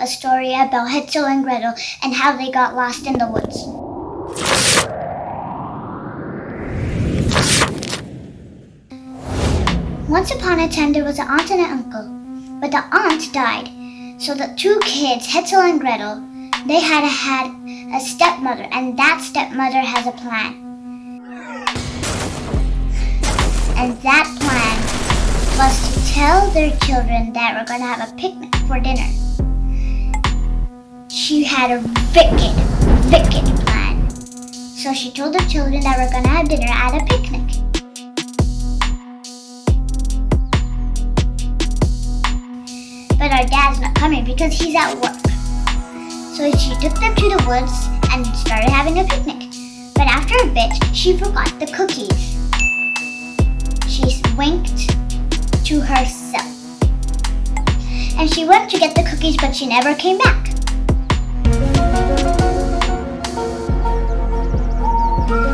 story about Hansel and Gretel and how they got lost in the woods. Once upon a time, there was an aunt and an uncle, but the aunt died. So the two kids, Hansel and Gretel, they had a stepmother, and that stepmother has a plan. And that plan was to tell their children that we're going to have a picnic for dinner. She had a wicked plan. So she told her children that we're going to have dinner at a picnic. But our dad's not coming because he's at work. So she took them to the woods and started having a picnic. But after a bit, she forgot the cookies. She winked to herself. And she went to get the cookies, but she never came back.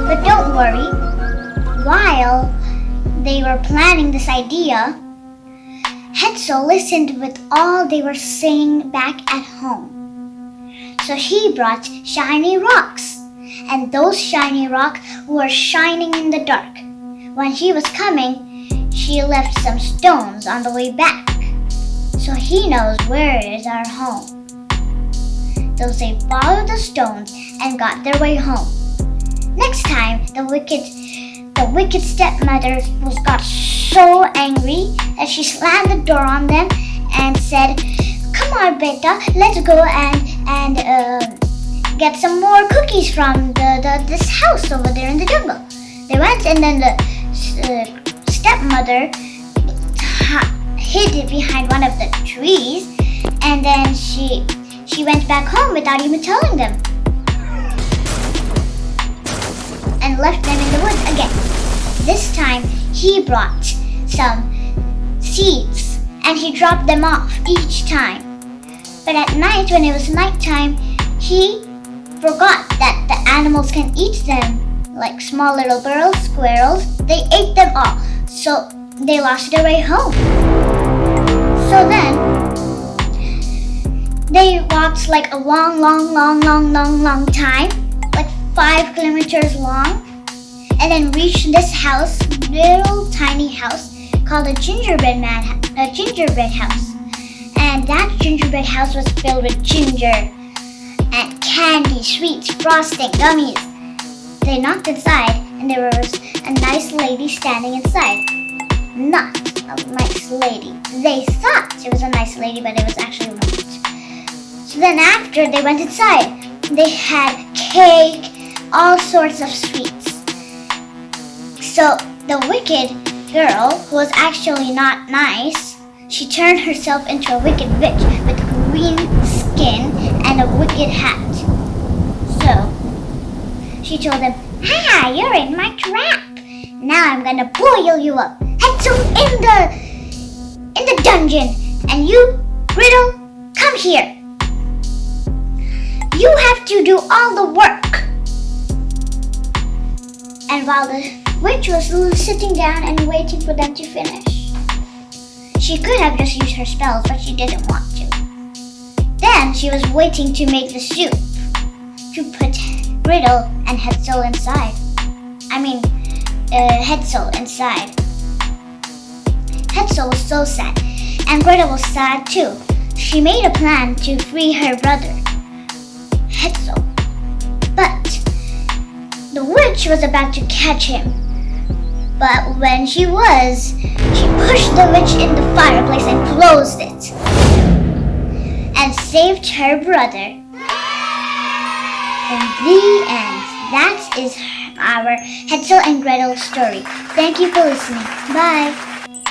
But don't worry. While they were planning this idea, Hansel listened with all they were saying back at home. So he brought shiny rocks, and those shiny rocks were shining in the dark. When he was coming, she left some stones on the way back, so he knows where is our home. So they followed the stones and got their way home. Next time, the wicked stepmother got so angry that she slammed the door on them and said, "Come on, Beta, let's go and get some more cookies from this house over there in the jungle." They went, and then the stepmother hid it behind one of the trees, and then she went back home without even telling them, and left them in the woods again. This time, he brought some seeds, and he dropped them off each time. But at night, when it was nighttime, he forgot that the animals can eat them, like small little girls, squirrels. They ate them all, so they lost their way home. So then, they walked like a long time, like 5 kilometers long, and then reached this house, little tiny house called a gingerbread house. And that gingerbread house was filled with ginger and candy, sweets, frosting, gummies. They knocked inside, and there was a nice lady standing inside. Not a nice lady. They thought it was a nice lady, but it was actually not. So then after they went inside, they had cake, all sorts of sweets. So the wicked girl, who was actually not nice, she turned herself into a wicked witch with green skin and a wicked hat. So she told them, "Ha! You're in my trap. Now I'm gonna boil you up. Hansel in the dungeon, and you, Gretel, come here. You have to do all the work." And while the witch was sitting down and waiting for them to finish, she could have just used her spells, but she didn't want to. Then she was waiting to make the soup to put Gretel and Hansel inside. Hansel inside. Hansel was so sad, and Gretel was sad too. She made a plan to free her brother, Hansel. But the witch was about to catch him. But when she pushed the witch in the fireplace and closed it, and saved her brother. In the end, that is our Hansel and Gretel story. Thank you for listening. Bye.